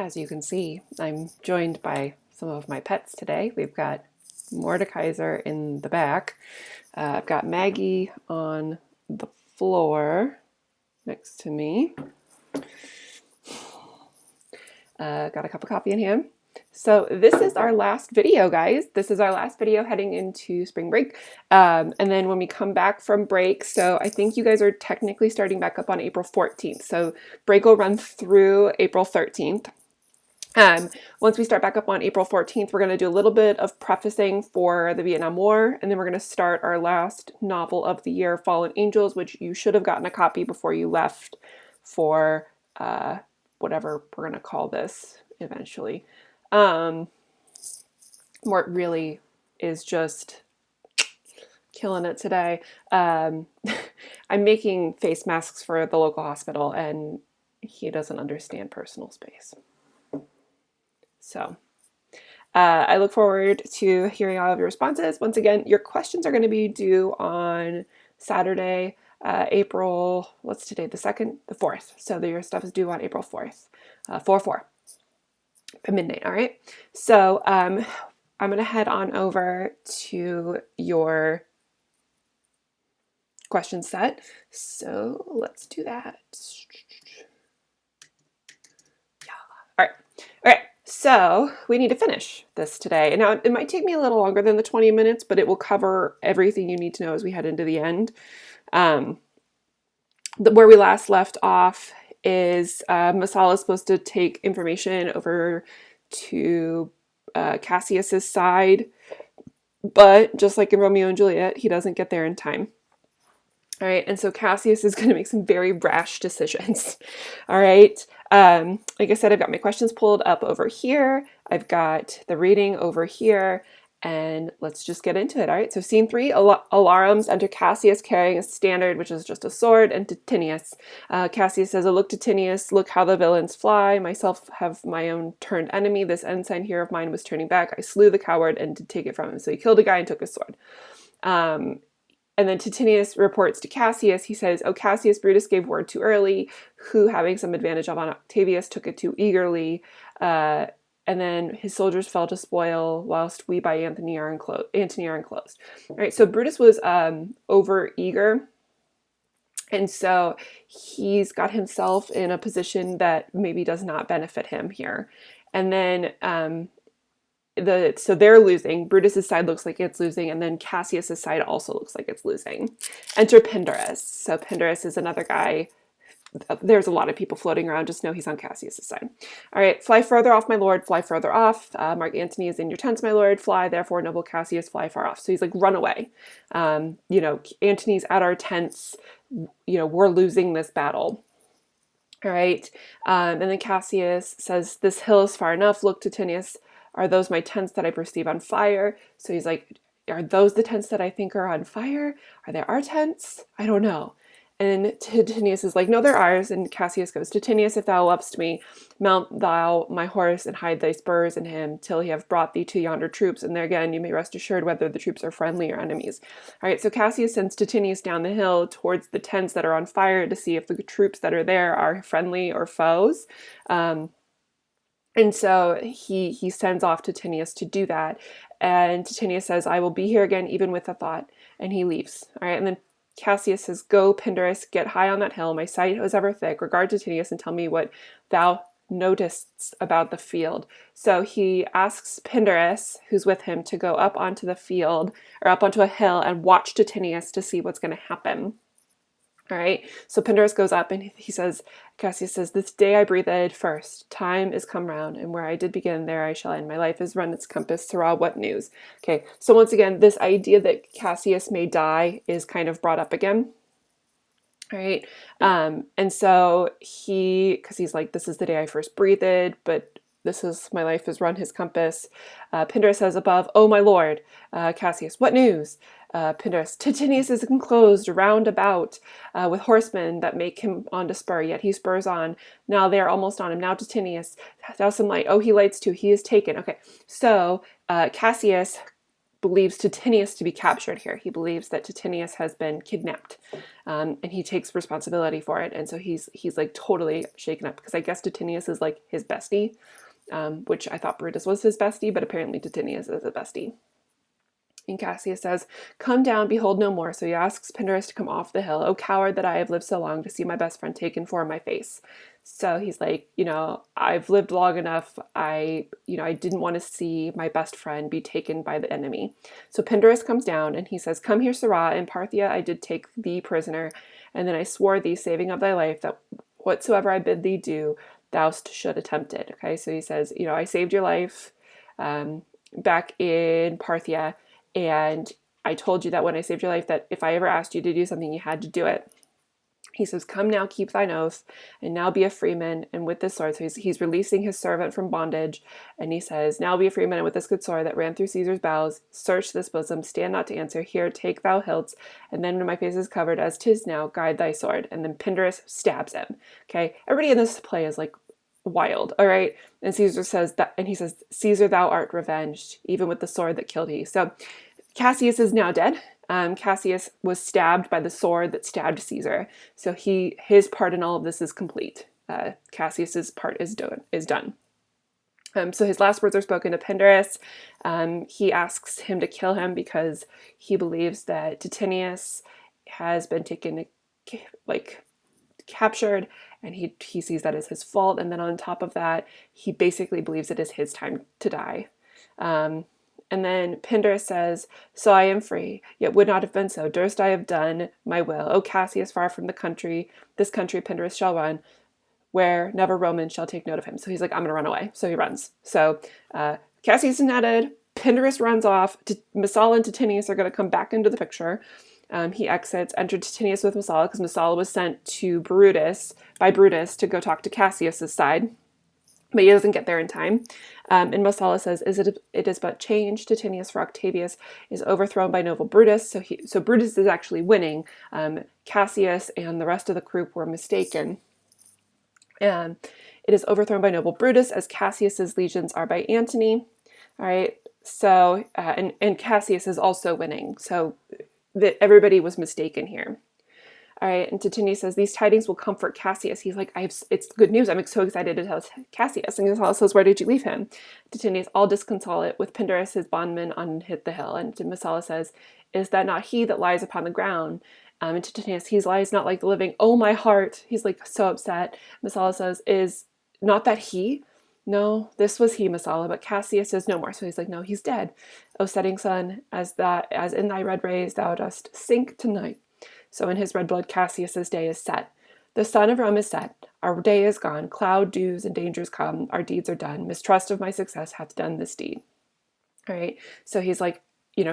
As you can see, I'm joined by some of my pets today. We've got Mordekaiser in the back. I've got Maggie on the floor next to me. Got a cup of coffee in hand. So this is our last video, guys. This is our last video heading into spring break. And then when we come back from break, so I think you guys are technically starting back up on April 14th. So break will run through April 13th. Once we start back up on April 14th, we're going to do a little bit of prefacing for the Vietnam War, and then we're going to start our last novel of the year, Fallen Angels, which you should have gotten a copy before you left for whatever we're going to call this eventually. Mort really is just killing it today. I'm making face masks for the local hospital, and he doesn't understand personal space. So I look forward to hearing all of your responses. Once again, your questions are going to be due on Saturday, April, what's today, the 2nd? The 4th. So your stuff is due on April 4th, 4/4 at midnight, all right? So I'm going to head on over to your question set. So let's do that. All right. So we need to finish this today. And now it might take me a little longer than the 20 minutes, but it will cover everything you need to know as we head into the end. Where we last left off is Masala is supposed to take information over to Cassius's side, but just like in Romeo and Juliet, he doesn't get there in time. All right, and so Cassius is going to make some very rash decisions. All right, like I said, I've got my questions pulled up over here. I've got the reading over here, and let's just get into it. All right, so scene 3, Alarums enter Cassius carrying a standard, which is just a sword, and Titinius. Cassius says, "Oh, look, Titinius, look how the villains fly. Myself have my own turned enemy. This ensign here of mine was turning back. I slew the coward and did take it from him." So he killed a guy and took his sword. And then Titinius reports to Cassius. He says, "Oh, Cassius, Brutus gave word too early, who, having some advantage on Octavius, took it too eagerly. And then his soldiers fell to spoil, whilst we by Antony are enclosed." All right, so Brutus was over eager. And so he's got himself in a position that maybe does not benefit him here. And then so they're losing. Brutus's side looks like it's losing, and then Cassius's side also looks like it's losing. Enter Pindarus. So Pindarus is another guy. There's a lot of people floating around. Just know he's on Cassius's side. All right, "Fly further off, my lord. Fly further off. Mark Antony is in your tents, my lord. Fly, therefore, noble Cassius, fly far off." So he's like, run away. Antony's at our tents. We're losing this battle. All right. And then Cassius says, "This hill is far enough. Look, Titinius. Are those my tents that I perceive on fire?" So he's like, "Are those the tents that I think are on fire? Are they our tents? I don't know." And Titinius is like, "No, they're ours." And Cassius goes, "Titinius, if thou lovest me, mount thou my horse and hide thy spurs in him till he have brought thee to yonder troops. And there again you may rest assured whether the troops are friendly or enemies." All right, so Cassius sends Titinius down the hill towards the tents that are on fire to see if the troops that are there are friendly or foes. And so he sends off Titinius to do that. And Titinius says, "I will be here again, even with a thought." And he leaves. All right. And then Cassius says, "Go, Pindarus, get high on that hill. My sight was ever thick. Regard Titinius and tell me what thou notest about the field." So he asks Pindarus, who's with him, to go up onto the field or up onto a hill and watch Titinius to see what's going to happen. All right, so Pindarus goes up and he says, Cassius says, "This day I breathed first. Time is come round, and where I did begin, there I shall end. My life is run its compass. Hurrah, what news?" Okay, so once again, this idea that Cassius may die is kind of brought up again. All right, and so because he's like, "This is the day I first breathed, but this is my life has run his compass." Pindarus says above, "Oh, my lord." Cassius, "What news?" Pindarus, "Titinius is enclosed round about with horsemen that make him on to spur, yet he spurs on. Now they are almost on him. Now Titinius, thou some light. Oh, he lights too. He is taken." Okay, so Cassius believes Titinius to be captured here. He believes that Titinius has been kidnapped, and he takes responsibility for it. And so he's like totally shaken up, because I guess Titinius is like his bestie, which I thought Brutus was his bestie, but apparently Titinius is a bestie. And Cassius says, "Come down, behold no more." So he asks Pindarus to come off the hill. "O coward, that I have lived so long to see my best friend taken for my face." So he's like, I've lived long enough. I didn't want to see my best friend be taken by the enemy. So Pindarus comes down and he says, "Come here, Sirrah. In Parthia I did take thee prisoner, and then I swore thee, saving of thy life, that whatsoever I bid thee do, thou should attempt it." Okay, so he says, I saved your life back in Parthia, and I told you that when I saved your life, that if I ever asked you to do something, you had to do it. He says, "Come now, keep thine oath, and now be a freeman, and with this sword." So he's releasing his servant from bondage, and he says, "Now be a freeman, and with this good sword that ran through Caesar's bowels, search this bosom, stand not to answer. Here, take thou hilts, and then when my face is covered, as 'tis now, guide thy sword." And then Pindarus stabs him. Okay, everybody in this play is like wild, all right? And Caesar says that, and he says, "Caesar, thou art revenged, even with the sword that killed he." So Cassius is now dead. Cassius was stabbed by the sword that stabbed Caesar. So his part in all of this is complete. Cassius's part is done. So his last words are spoken to Pindarus. He asks him to kill him because he believes that Titinius has been taken, captured, and he sees that as his fault. And then on top of that, he basically believes it is his time to die. And then Pindarus says, "So I am free, yet would not have been so, durst I have done my will. O Cassius, far from this country Pindarus shall run, where never Roman shall take note of him." So he's like, "I'm going to run away." So he runs. So Cassius is now dead. Pindarus runs off. Messala and Titinius are going to come back into the picture. He exits, entered Titinius with Messala, because Messala was sent to by Brutus to go talk to Cassius's side. But he doesn't get there in time. And Messala says, it is but change, Titinius, for Octavius is overthrown by noble Brutus. So Brutus is actually winning. Cassius and the rest of the group were mistaken. And it is overthrown by noble Brutus, as Cassius's legions are by Antony. All right. So, and Cassius is also winning. So everybody was mistaken here. All right, and Titinius says, "These tidings will comfort Cassius." He's like, "It's good news. I'm so excited to tell Cassius." And Messala says, "Where did you leave him?" Titinius, "All disconsolate, with Pindarus his bondman on the hill." And Messala says, "Is that not he that lies upon the ground?" And Titinius, "He lies not like the living." "Oh, my heart." He's like so upset. Messala says, "Is not that he?" "No, this was he, Messala, but Cassius is no more." So he's like, "No, he's dead. O setting sun, as in thy red rays thou dost sink to night, so in his red blood Cassius's day is set. The sun of Rome is set. Our day is gone. Cloud, dews, and dangers come. Our deeds are done. Mistrust of my success hath done this deed." All right. So he's like,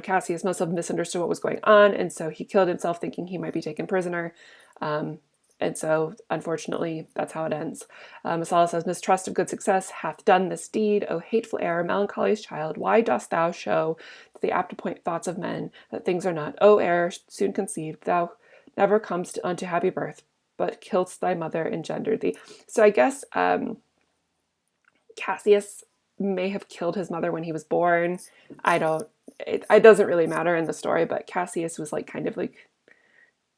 Cassius must have misunderstood what was going on, and so he killed himself thinking he might be taken prisoner. And so, unfortunately, that's how it ends. Messala says, "Mistrust of good success hath done this deed. O hateful error, melancholy's child, why dost thou show to the apt to point thoughts of men that things are not? O error, soon conceived, thou never comest unto happy birth, but kill'st thy mother engendered thee." So I guess Cassius may have killed his mother when he was born. It doesn't really matter in the story, but Cassius was kind of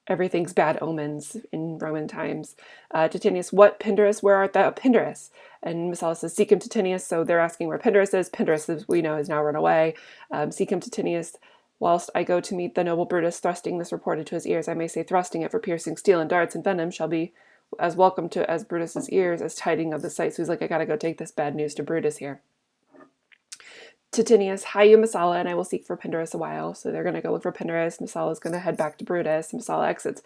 everything's bad omens in Roman times. Titinius, "What, Pindarus? Where art thou, Pindarus?" And Messala says, "Seek him, Titinius." So they're asking where Pindarus is. Pindarus, as we know, has now run away. "Seek him, Titinius. Whilst I go to meet the noble Brutus, thrusting this report into his ears, I may say thrusting it, for piercing steel and darts and venom shall be as welcome to as Brutus's ears as tiding of the sight." So he's like, "I gotta go take this bad news to Brutus here." Titinius, "Hie you, Messala, and I will seek for Pindarus a while." So they're going to go look for Pindarus. Messala is going to head back to Brutus. Messala exits.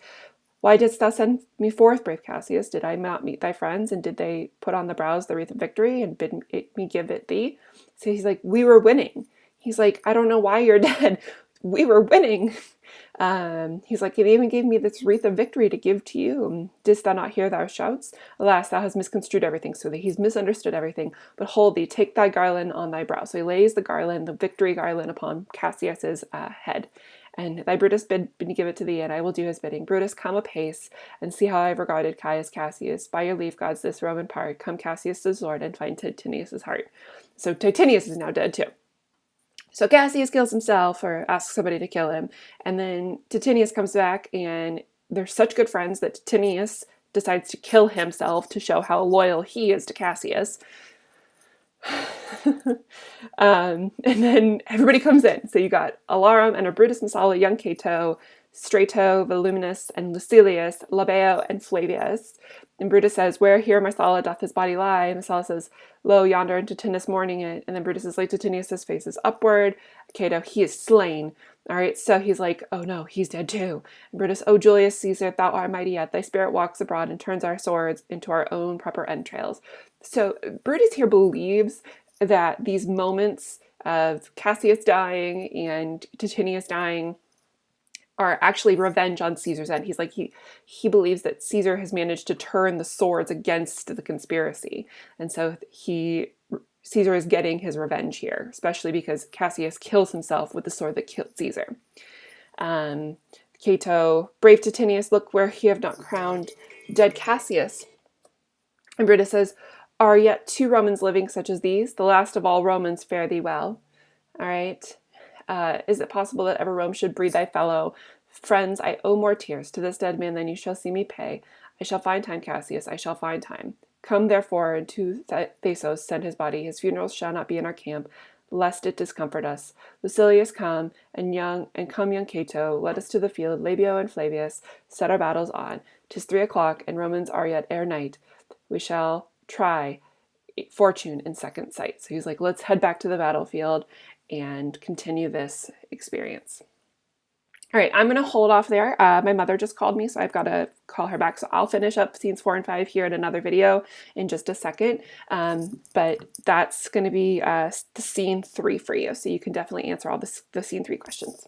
"Why didst thou send me forth, brave Cassius? Did I not meet thy friends? And did they put on the brows the wreath of victory and bid me give it thee?" So he's like, "We were winning." He's like, "I don't know why you're dead. We were winning." He's like, "It even gave me this wreath of victory to give to you. Didst thou not hear thy shouts? Alas, thou hast misconstrued everything." So he's misunderstood everything. "But hold thee, take thy garland on thy brow." So he lays the garland, the victory garland, upon Cassius's head. "And thy Brutus bid me give it to thee, and I will do his bidding. Brutus, come apace, and see how I have regarded Caius Cassius. By your leave, gods, this Roman part. Come, Cassius, the sword, and find Titinius's heart." So Titinius is now dead too. So Cassius kills himself or asks somebody to kill him. And then Titinius comes back, and they're such good friends that Titinius decides to kill himself to show how loyal he is to Cassius. And then everybody comes in. So you got Alarum and Brutus Messala, young Cato, Strato, Voluminus, and Lucilius, Labeo, and Flavius. And Brutus says, "Where here Messala doth his body lie?" And Messala says, "Lo, yonder, and Titinus mourning it." And then Brutus says, "Like Titinius' face is upward. Cato, he is slain." All right, so he's like, "Oh no, he's dead too." And Brutus, "O Julius Caesar, thou art mighty yet. Thy spirit walks abroad and turns our swords into our own proper entrails." So Brutus here believes that these moments of Cassius dying and Titinius dying are actually revenge on Caesar's end. He's like, he believes that Caesar has managed to turn the swords against the conspiracy. And so Caesar is getting his revenge here, especially because Cassius kills himself with the sword that killed Caesar. Cato, "Brave Titinius, look where he have not crowned dead Cassius." And Brutus says, "Are yet 2 Romans living such as these? The last of all Romans, fare thee well." All right. "Is it possible that ever Rome should breed thy fellow? Friends, I owe more tears to this dead man than you shall see me pay. I shall find time, Cassius, I shall find time. Come therefore, and to Thasos send his body. His funerals shall not be in our camp, lest it discomfort us. Lucilius, come, and come young Cato. Let us to the field. Labeo and Flavius, set our battles on. 'Tis 3 o'clock, and Romans are yet ere night. We shall try fortune in second sight." So he's like, let's head back to the battlefield and continue this experience. All right, I'm going to hold off there. My mother just called me, so I've got to call her back. So I'll finish up scenes 4 and 5 here in another video in just a second. But that's going to be the scene 3 for you. So you can definitely answer all the scene 3 questions.